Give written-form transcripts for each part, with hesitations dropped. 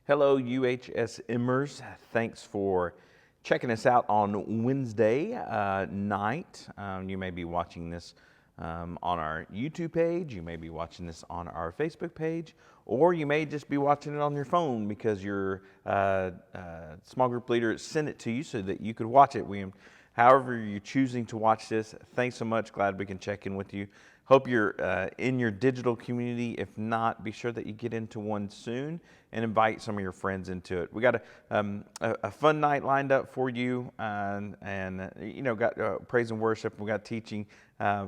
Hello, UHSMers. Thanks for checking us out on Wednesday night. You may be watching this on our YouTube page. You may be watching this on our Facebook page, or you may just be watching it on your phone because your small group leader sent it to you so that you could watch it. However you're choosing to watch this, thanks so much. Glad we can check in with you. Hope you're in your digital community. If not, be sure that you get into one soon and invite some of your friends into it. We got a fun night lined up for you, and got praise and worship. We got teaching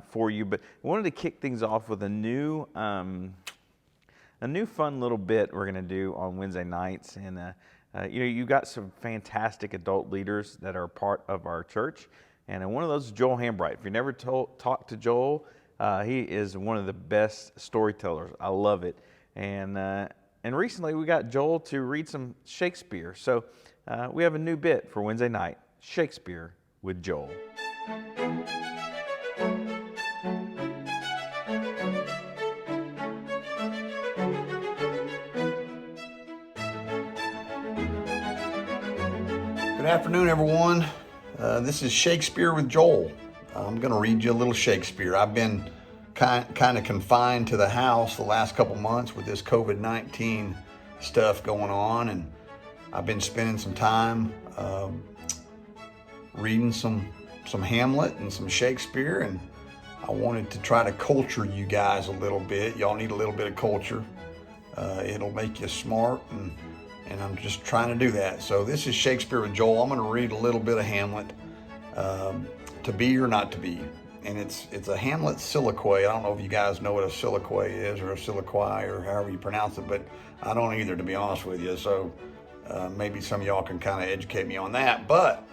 for you, but I wanted to kick things off with a new fun little bit we're going to do on Wednesday nights. And you got some fantastic adult leaders that are part of our church, and one of those is Joel Hambright. If you never talked to Joel, he is one of the best storytellers. I love it. And recently we got Joel to read some Shakespeare. So we have a new bit for Wednesday night, Shakespeare with Joel. Good afternoon, everyone. This is Shakespeare with Joel. I'm going to read you a little Shakespeare. I've been kind of confined to the house the last couple months with this COVID-19 stuff going on, and I've been spending some time reading some Hamlet and some Shakespeare, and I wanted to try to culture you guys a little bit. Y'all need a little bit of culture. It'll make you smart, and I'm just trying to do that. So this is Shakespeare with Joel. I'm going to read a little bit of Hamlet, To Be or Not to Be. And it's a Hamlet soliloquy. I don't know if you guys know what a soliloquy is, or a soliloquy, or however you pronounce it, but I don't either, to be honest with you. So maybe some of y'all can kind of educate me on that. But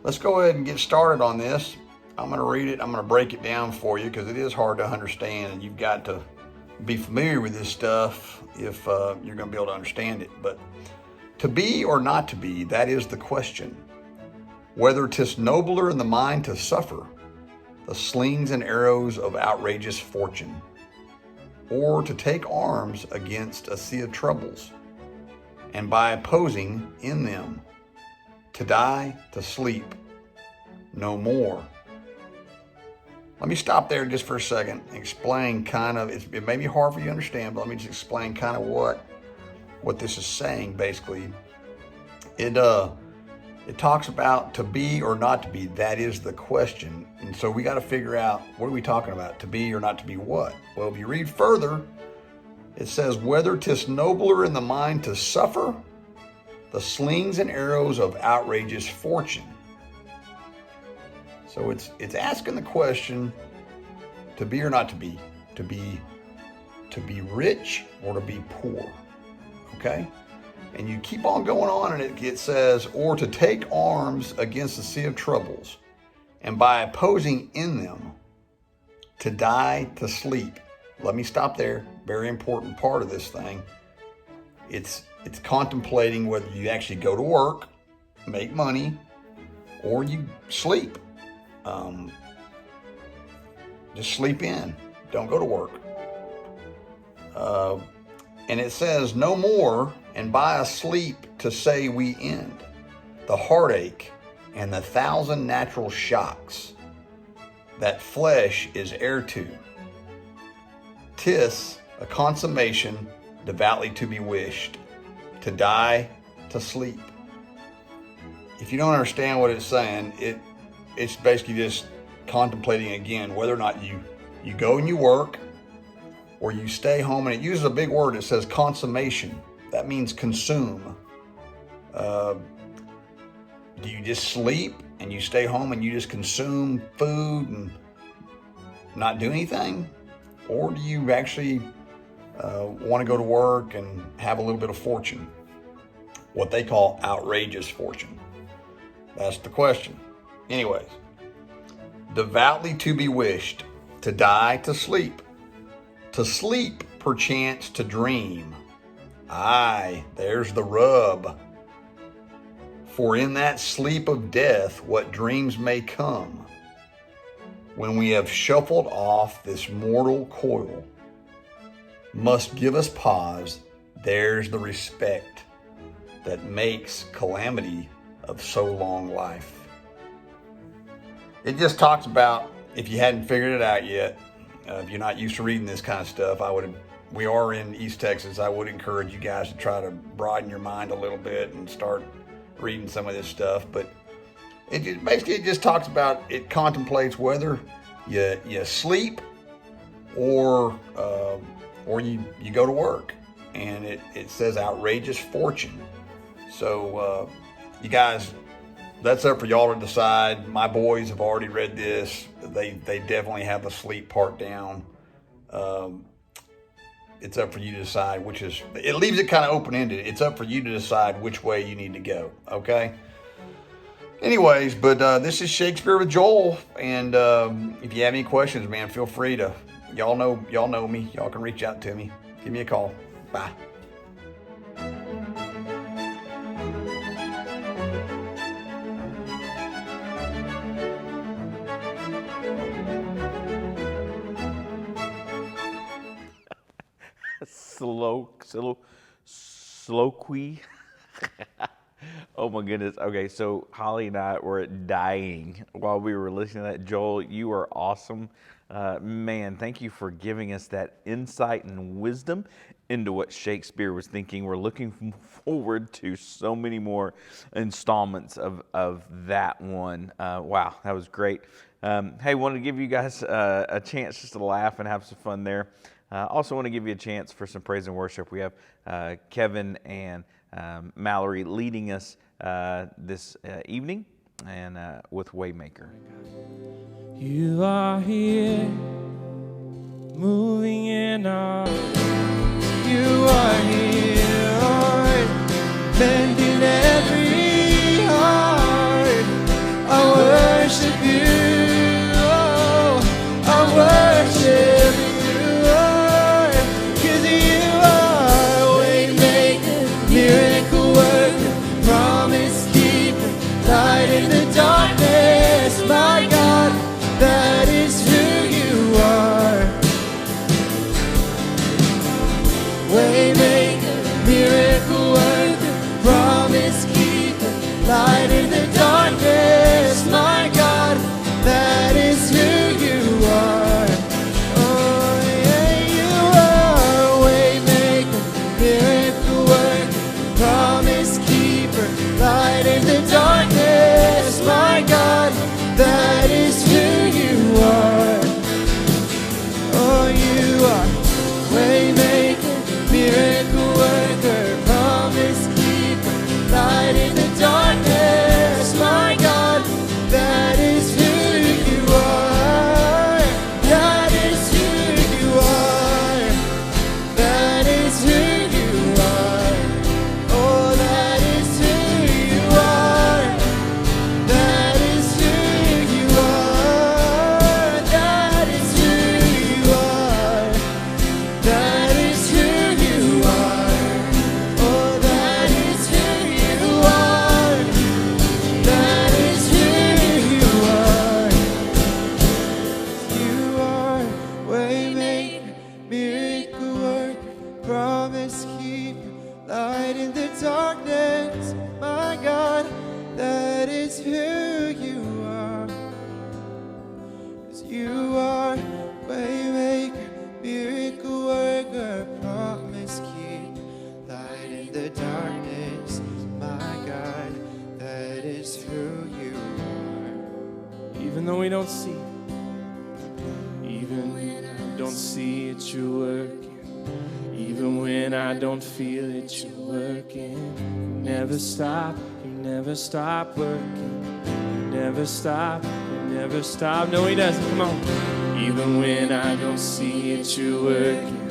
let's go ahead and get started on this. I'm going to read it. I'm going to break it down for you because it is hard to understand, and you've got to be familiar with this stuff if you're going to be able to understand it. But to be or not to be, that is the question. Whether 'tis nobler in the mind to suffer the slings and arrows of outrageous fortune, or to take arms against a sea of troubles, and by opposing in them, to die, to sleep, no more. Let me stop there just for a second and explain it may be hard for you to understand, but let me just explain kind of what this is saying. Basically, it talks about to be or not to be. That is the question. And so we got to figure out, what are we talking about? To be or not to be what? Well, if you read further, it says, whether 'tis nobler in the mind to suffer the slings and arrows of outrageous fortune. So it's asking the question, to be or not to be. To be rich or to be poor. Okay? And you keep on going on, and it says, or to take arms against the sea of troubles, and by opposing in them, to die, to sleep. Let me stop there. Very important part of this thing. It's contemplating whether you actually go to work, make money, or you sleep. Just sleep in. Don't go to work. And it says, no more, and by a sleep to say we end the heartache and the thousand natural shocks that flesh is heir to. 'Tis a consummation devoutly to be wished, to die, to sleep. If you don't understand what it's saying, it's basically just contemplating again whether or not you go and you work, or you stay home. And it uses a big word. It says consummation. That means consume. Do you just sleep and you stay home and you just consume food and not do anything? Or do you actually want to go to work and have a little bit of fortune? What they call outrageous fortune. That's the question. Anyways, devoutly to be wished, to die, to sleep. To sleep, perchance to dream. Aye, there's the rub. For in that sleep of death, what dreams may come, when we have shuffled off this mortal coil, must give us pause. There's the respect that makes calamity of so long life. It just talks about, if you hadn't figured it out yet, if you're not used to reading this kind of stuff, we are in East Texas. I would encourage you guys to try to broaden your mind a little bit and start reading some of this stuff. But it just talks about, it contemplates whether you sleep or you go to work. And it says outrageous fortune. So you guys, that's up for y'all to decide. My boys have already read this. They definitely have the sleep part down. It's up for you to decide it leaves it kind of open-ended. It's up for you to decide which way you need to go, okay? Anyways, but this is Shakespeare with Joel, and if you have any questions, man, feel free to, y'all know me. Y'all can reach out to me. Give me a call. Bye. Sloquy. Oh my goodness. Okay, so Holly and I were dying while we were listening to that. Joel, you are awesome. Man, thank you for giving us that insight and wisdom into what Shakespeare was thinking. We're looking forward to so many more installments of that one. Wow, that was great. Hey, wanted to give you guys a chance just to laugh and have some fun there. Also want to give you a chance for some praise and worship. We have Kevin and Mallory leading us this evening, and with Waymaker. You are here, moving in our. You are here, Lord, mending every heart. I worship you, oh, I worship you, Lord, 'cause you are waymaker, miracle worker, promise keeper, light in the darkness, my God, that is who you are. Waymaker, miracle worker, promise keeper, light in the darkness, my God, that is who you are. Oh yeah, you are waymaker, miracle worker, promise keeper, light in the darkness, my God, that is who you are. Oh, you are waymaker, miracle worker, promise keeper, light in the darkness, my God, that is who you are. That is who you are. That is who you are. Oh, that is who you are. That is who you are. That is who you are. That is who you are. Oh, that is who you are. That is who you are. You are waymaker, miracle worker, promise keeper, light in the darkness, my God, that is who you are. 'Cause you are waymaker, miracle worker, promise keeper, light in the darkness, my God, that is who you are. Even though we don't see it, even when I don't see it, you're working. Even when I don't feel it, you're working. You never stop working. You never stop, you never stop. No, he doesn't. Come on. Even when I don't see it, you're working.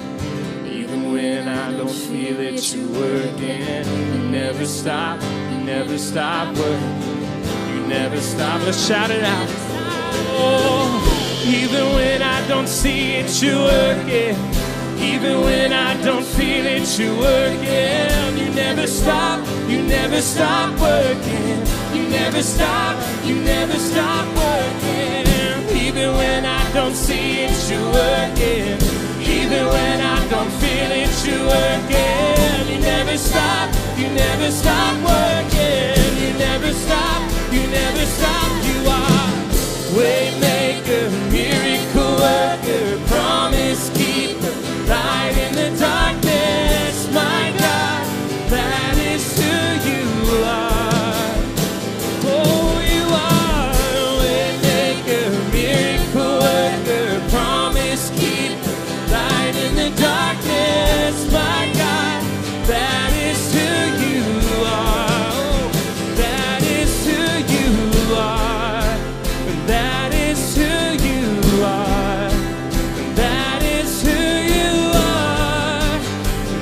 Even when I don't feel it, you're working. You never stop working. You never stop. Let's shout it out. Oh, even when I don't see it, you're working. Even when I don't feel it, you're working. You never stop working. You never stop working. Even when I don't see it, you're working. Even when I don't feel it, you're working. You never stop You never stop working. You never stop. You never stop. You are Waymaker, miracle worker, promise keeper, light in the darkness. My God, that is who you are. Oh, you are Waymaker, miracle worker, promise keeper, light in the darkness. My God, that is who you are. Oh, that is who you are. That is who you are. That is who you are.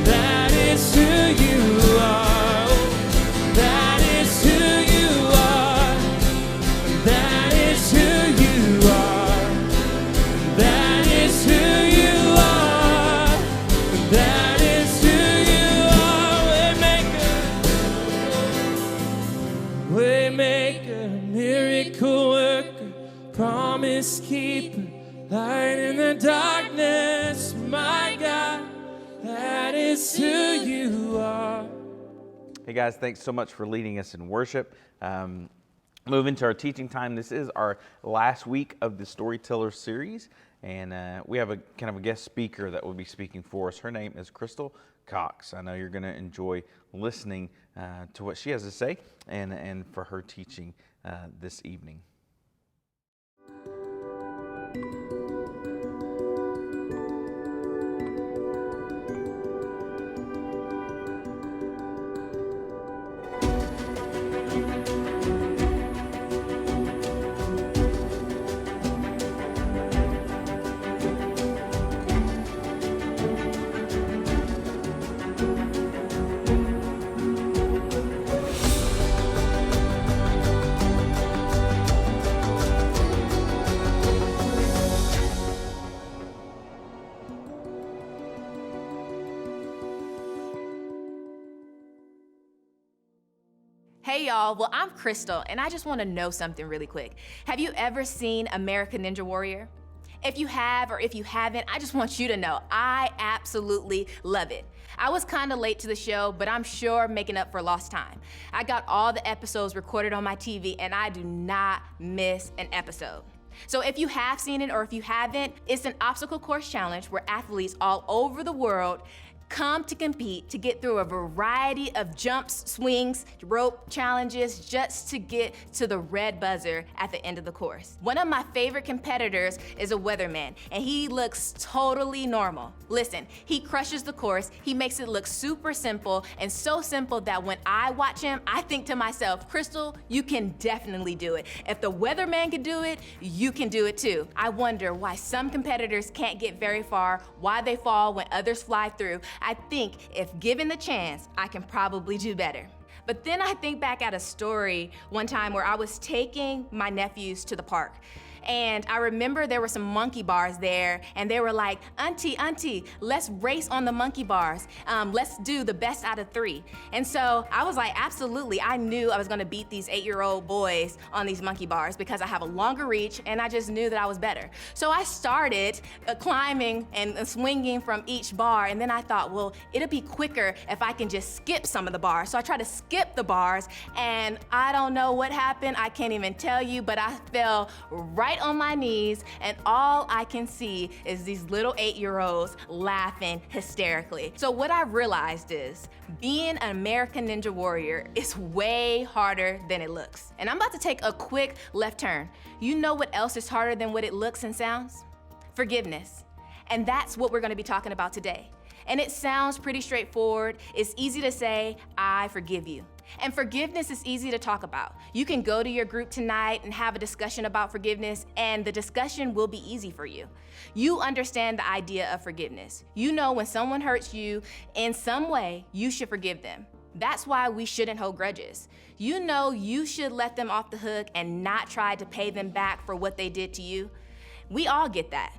That is who you are. That is who you are. That is who you are. That is who you are. That is who you are. Waymaker, miracle worker, promise keeper, light in the darkness. My God, that is who you are. Hey guys, thanks so much for leading us in worship. Moving to our teaching time. This is our last week of the Storyteller series, and we have a kind of a guest speaker that will be speaking for us. Her name is Crystal Cox. I know you're going to enjoy listening to what she has to say and for her teaching this evening. Hey y'all, well I'm Crystal and I just want to know something really quick. Have you ever seen American Ninja Warrior? If you have or if you haven't, I just want you to know I absolutely love it. I was kind of late to the show, but I'm sure making up for lost time. I got all the episodes recorded on my TV and I do not miss an episode. So if you have seen it or if you haven't, it's an obstacle course challenge where athletes all over the world come to compete to get through a variety of jumps, swings, rope challenges just to get to the red buzzer at the end of the course. One of my favorite competitors is a weatherman, and he looks totally normal. Listen, he crushes the course, he makes it look super simple, and so simple that when I watch him, I think to myself, Crystal, you can definitely do it. If the weatherman can do it, you can do it too. I wonder why some competitors can't get very far, why they fall when others fly through. I think if given the chance, I can probably do better. But then I think back at a story one time where I was taking my nephews to the park. And I remember there were some monkey bars there, and they were like, Auntie, let's race on the monkey bars. Let's do the best out of 3. And so I was like, absolutely. I knew I was gonna beat these 8-year-old boys on these monkey bars because I have a longer reach, and I just knew that I was better. So I started climbing and swinging from each bar, and then I thought, well, it'll be quicker if I can just skip some of the bars. So I tried to skip the bars, and I don't know what happened. I can't even tell you, but I fell right on my knees, and all I can see is these little 8-year-olds laughing hysterically. So what I realized is being an American Ninja Warrior is way harder than it looks. And I'm about to take a quick left turn. You know what else is harder than what it looks and sounds? Forgiveness. And that's what we're gonna be talking about today. And it sounds pretty straightforward. It's easy to say, I forgive you. And forgiveness is easy to talk about. You can go to your group tonight and have a discussion about forgiveness, and the discussion will be easy for you. You understand the idea of forgiveness. You know when someone hurts you in some way, you should forgive them. That's why we shouldn't hold grudges. You know you should let them off the hook and not try to pay them back for what they did to you. We all get that.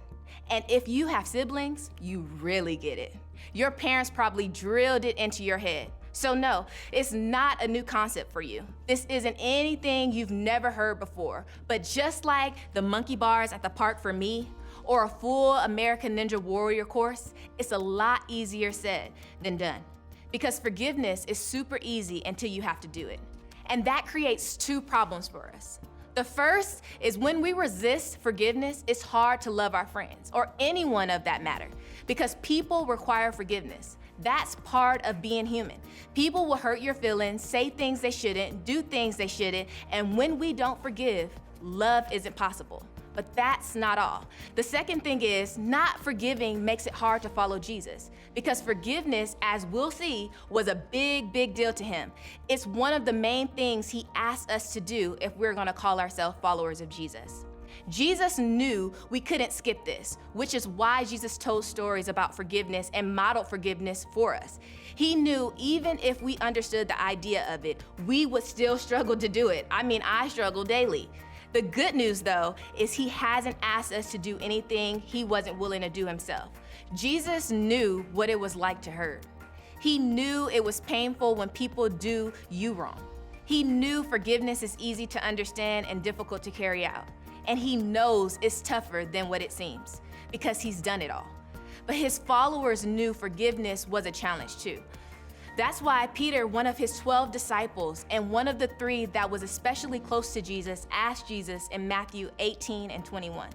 And if you have siblings, you really get it. Your parents probably drilled it into your head. So no, it's not a new concept for you. This isn't anything you've never heard before. But just like the monkey bars at the park for me, or a full American Ninja Warrior course, it's a lot easier said than done. because forgiveness is super easy until you have to do it. And that creates two problems for us. The first is when we resist forgiveness, it's hard to love our friends or anyone of that matter because people require forgiveness. That's part of being human. People will hurt your feelings, say things they shouldn't, do things they shouldn't, and when we don't forgive, love isn't possible. But that's not all. The second thing is not forgiving makes it hard to follow Jesus because forgiveness, as we'll see, was a big, big deal to him. It's one of the main things he asked us to do if we're gonna call ourselves followers of Jesus. Jesus knew we couldn't skip this, which is why Jesus told stories about forgiveness and modeled forgiveness for us. He knew even if we understood the idea of it, we would still struggle to do it. I mean, I struggle daily. The good news, though, is he hasn't asked us to do anything he wasn't willing to do himself. Jesus knew what it was like to hurt. He knew it was painful when people do you wrong. He knew forgiveness is easy to understand and difficult to carry out. And he knows it's tougher than what it seems because he's done it all. But his followers knew forgiveness was a challenge too. That's why Peter, one of his 12 disciples and one of the 3 that was especially close to Jesus, asked Jesus in Matthew 18 and 21,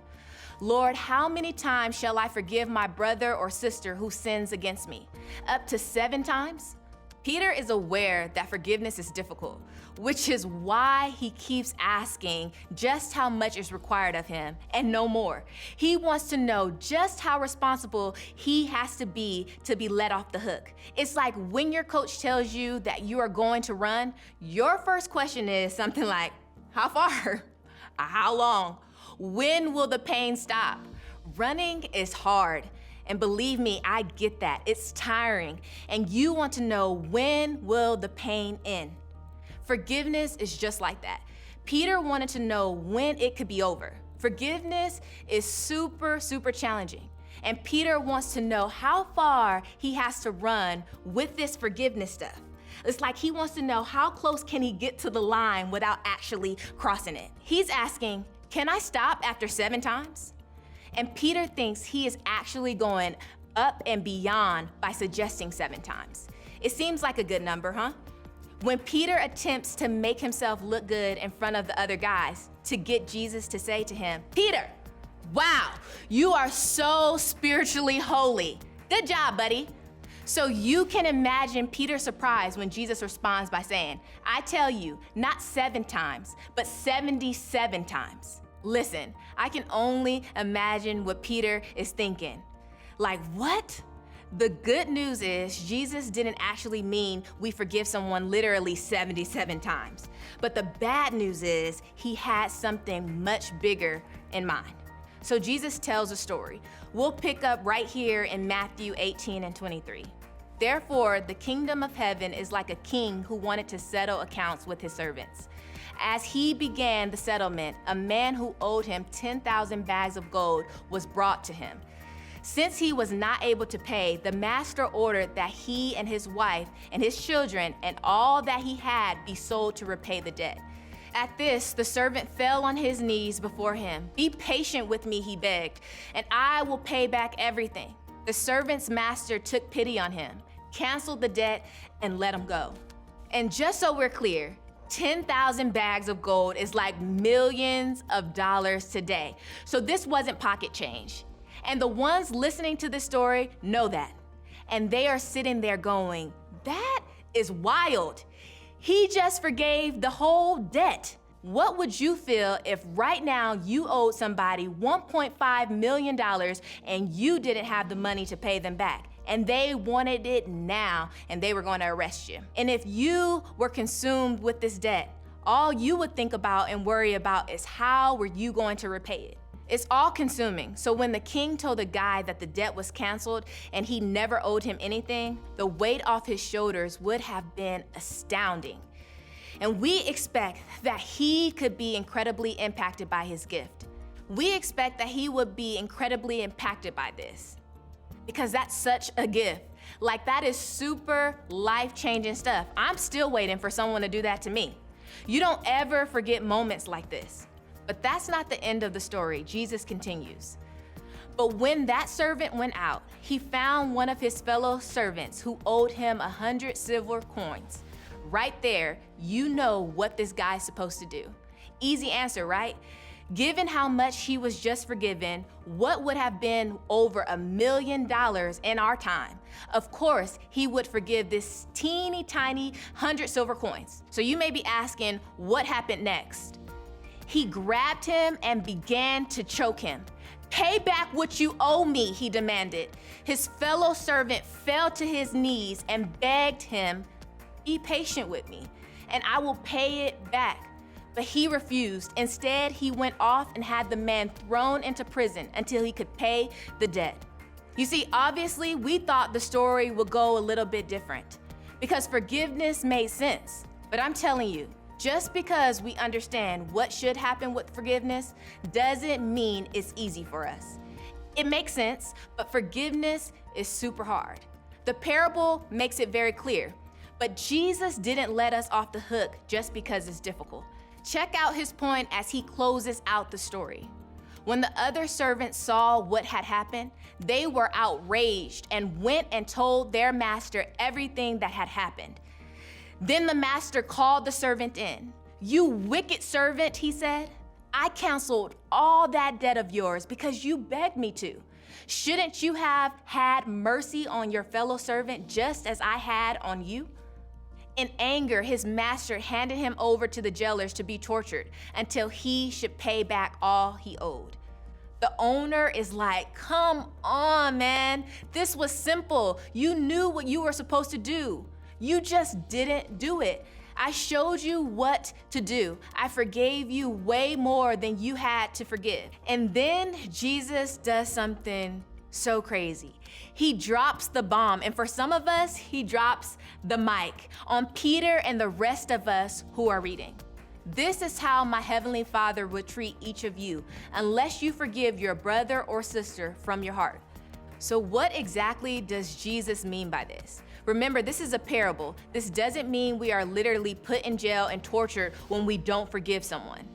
"Lord, how many times shall I forgive my brother or sister who sins against me? Up to 7 times?" Peter is aware that forgiveness is difficult, which is why he keeps asking just how much is required of him and no more. He wants to know just how responsible he has to be let off the hook. It's like when your coach tells you that you are going to run, your first question is something like, how far? How long? When will the pain stop? Running is hard. And believe me, I get that. It's tiring. And you want to know, when will the pain end? Forgiveness is just like that. Peter wanted to know when it could be over. Forgiveness is super, super challenging. And Peter wants to know how far he has to run with this forgiveness stuff. It's like he wants to know how close can he get to the line without actually crossing it. He's asking, can I stop after 7 times? And Peter thinks he is actually going up and beyond by suggesting 7 times. It seems like a good number, huh? When Peter attempts to make himself look good in front of the other guys to get Jesus to say to him, "Peter, wow, you are so spiritually holy. Good job, buddy." So you can imagine Peter's surprise when Jesus responds by saying, "I tell you, not 7 times, but 77 times. Listen, I can only imagine what Peter is thinking. Like, what? The good news is Jesus didn't actually mean we forgive someone literally 77 times. But the bad news is he had something much bigger in mind. So Jesus tells a story. We'll pick up right here in Matthew 18 and 23. "Therefore, the kingdom of heaven is like a king who wanted to settle accounts with his servants. As he began the settlement, a man who owed him 10,000 bags of gold was brought to him. Since he was not able to pay, the master ordered that he and his wife and his children and all that he had be sold to repay the debt. At this, the servant fell on his knees before him. 'Be patient with me,' he begged, 'and I will pay back everything.' The servant's master took pity on him, canceled the debt, and let him go." And just so we're clear, 10,000 bags of gold is like millions of dollars today. So this wasn't pocket change. And the ones listening to this story know that. And they are sitting there going, "That is wild. He just forgave the whole debt." What would you feel if right now you owed somebody $1.5 million and you didn't have the money to pay them back? And they wanted it now, and they were going to arrest you. And if you were consumed with this debt, all you would think about and worry about is how were you going to repay it? It's all consuming. So when the king told the guy that the debt was canceled and he never owed him anything, the weight off his shoulders would have been astounding. And we expect that he could be incredibly impacted by his gift. We expect that he would be incredibly impacted by this. Because that's such a gift. Like, that is super life-changing stuff. I'm still waiting for someone to do that to me. You don't ever forget moments like this. But that's not the end of the story. Jesus continues. But when that servant went out, he found one of his fellow servants who owed him 100 silver coins. Right there, you know what this guy's supposed to do. Easy answer, right? Given how much he was just forgiven, what would have been over $1 million in our time? Of course, he would forgive this teeny tiny 100 silver coins. So you may be asking, what happened next? He grabbed him and began to choke him. Pay back what you owe me, he demanded. His fellow servant fell to his knees and begged him, be patient with me, and I will pay it back. But he refused. Instead, he went off and had the man thrown into prison until he could pay the debt. You see, obviously, we thought the story would go a little bit different because forgiveness made sense. But I'm telling you, just because we understand what should happen with forgiveness doesn't mean it's easy for us. It makes sense, but forgiveness is super hard. The parable makes it very clear, but Jesus didn't let us off the hook just because it's difficult. Check out his point as he closes out the story. When the other servants saw what had happened, they were outraged and went and told their master everything that had happened. Then the master called the servant in. You wicked servant, he said. I canceled all that debt of yours because you begged me to. Shouldn't you have had mercy on your fellow servant just as I had on you? In anger, his master handed him over to the jailers to be tortured until he should pay back all he owed. The owner is like, come on, man. This was simple. You knew what you were supposed to do. You just didn't do it. I showed you what to do. I forgave you way more than you had to forgive. And then Jesus does something so crazy. He drops the bomb, and for some of us, he drops the mic on Peter and the rest of us who are reading. This is how my Heavenly Father would treat each of you unless you forgive your brother or sister from your heart. So what exactly does Jesus mean by this? Remember, this is a parable. This doesn't mean we are literally put in jail and tortured when we don't forgive someone.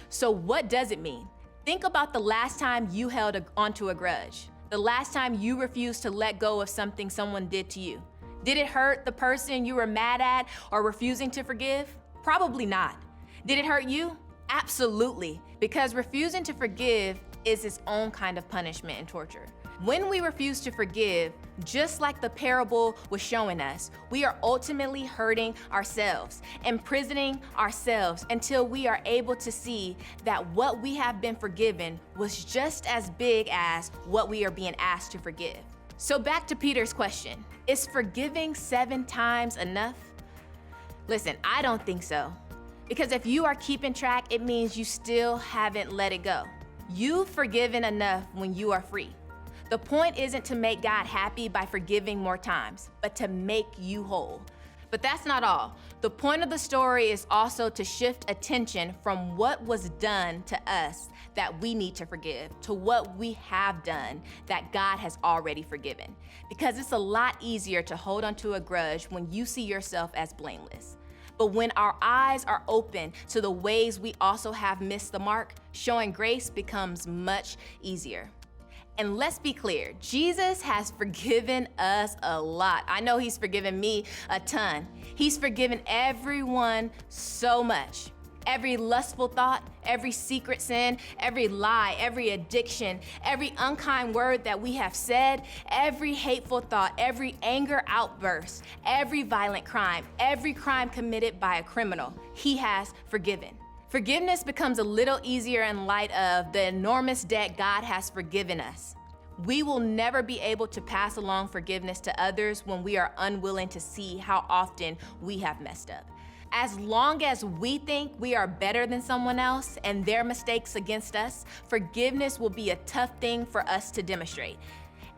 So what does it mean? Think about the last time you held onto a grudge. The last time you refused to let go of something someone did to you. Did it hurt the person you were mad at or refusing to forgive? Probably not. Did it hurt you? Absolutely, because refusing to forgive is its own kind of punishment and torture. When we refuse to forgive, just like the parable was showing us, we are ultimately hurting ourselves, imprisoning ourselves until we are able to see that what we have been forgiven was just as big as what we are being asked to forgive. So back to Peter's question, is forgiving 7 times enough? Listen, I don't think so. Because if you are keeping track, it means you still haven't let it go. You've forgiven enough when you are free. The point isn't to make God happy by forgiving more times, but to make you whole. But that's not all. The point of the story is also to shift attention from what was done to us that we need to forgive to what we have done that God has already forgiven. Because it's a lot easier to hold onto a grudge when you see yourself as blameless. But when our eyes are open to the ways we also have missed the mark, showing grace becomes much easier. And let's be clear, Jesus has forgiven us a lot. I know he's forgiven me a ton. He's forgiven everyone so much. Every lustful thought, every secret sin, every lie, every addiction, every unkind word that we have said, every hateful thought, every anger outburst, every violent crime, every crime committed by a criminal, he has forgiven. Forgiveness becomes a little easier in light of the enormous debt God has forgiven us. We will never be able to pass along forgiveness to others when we are unwilling to see how often we have messed up. As long as we think we are better than someone else and their mistakes against us, forgiveness will be a tough thing for us to demonstrate.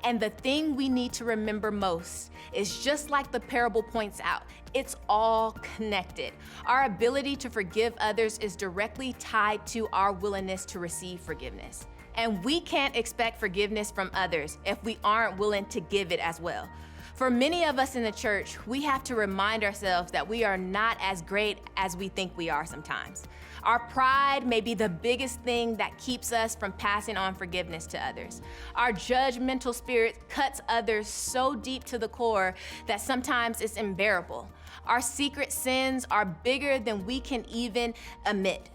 And the thing we need to remember most is just like the parable points out, it's all connected. Our ability to forgive others is directly tied to our willingness to receive forgiveness. And we can't expect forgiveness from others if we aren't willing to give it as well. For many of us in the church, we have to remind ourselves that we are not as great as we think we are sometimes. Our pride may be the biggest thing that keeps us from passing on forgiveness to others. Our judgmental spirit cuts others so deep to the core that sometimes it's unbearable. Our secret sins are bigger than we can even admit.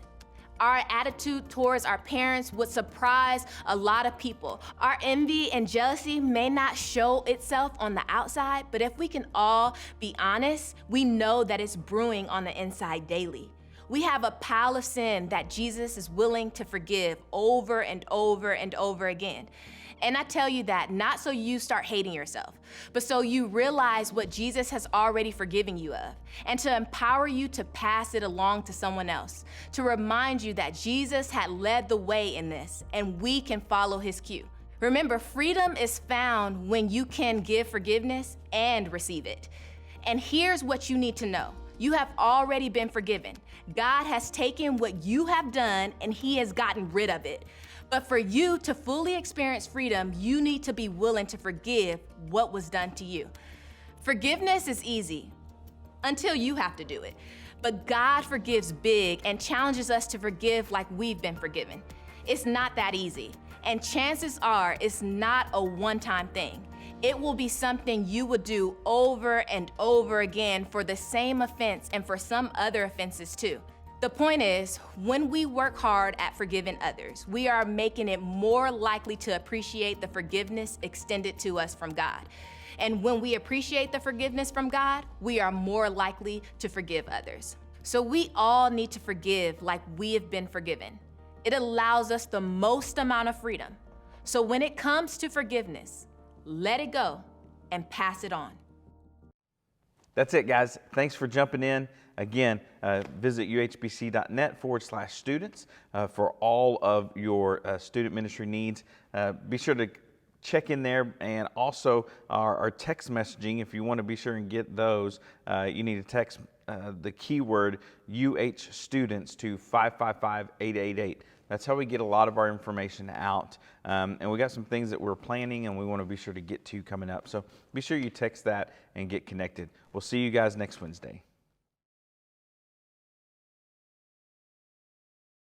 Our attitude towards our parents would surprise a lot of people. Our envy and jealousy may not show itself on the outside, but if we can all be honest, we know that it's brewing on the inside daily. We have a pile of sin that Jesus is willing to forgive over and over and over again. And I tell you that not so you start hating yourself, but so you realize what Jesus has already forgiven you of, and to empower you to pass it along to someone else, to remind you that Jesus had led the way in this, and we can follow his cue. Remember, freedom is found when you can give forgiveness and receive it. And here's what you need to know. You have already been forgiven. God has taken what you have done and he has gotten rid of it. But for you to fully experience freedom, you need to be willing to forgive what was done to you. Forgiveness is easy until you have to do it. But God forgives big and challenges us to forgive like we've been forgiven. It's not that easy. And chances are it's not a one-time thing. It will be something you would do over and over again for the same offense and for some other offenses too. The point is, when we work hard at forgiving others, we are making it more likely to appreciate the forgiveness extended to us from God. And when we appreciate the forgiveness from God, we are more likely to forgive others. So we all need to forgive like we have been forgiven. It allows us the most amount of freedom. So when it comes to forgiveness, let it go and pass it on. That's it, guys. Thanks for jumping in. Again, visit uhbc.net/students for all of your student ministry needs. Be sure to check in there, and also our text messaging. If you want to be sure and get those, you need to text the keyword UH students to 555-888. That's how we get a lot of our information out. And we got some things that we're planning and we want to be sure to get to coming up. So be sure you text that and get connected. We'll see you guys next Wednesday.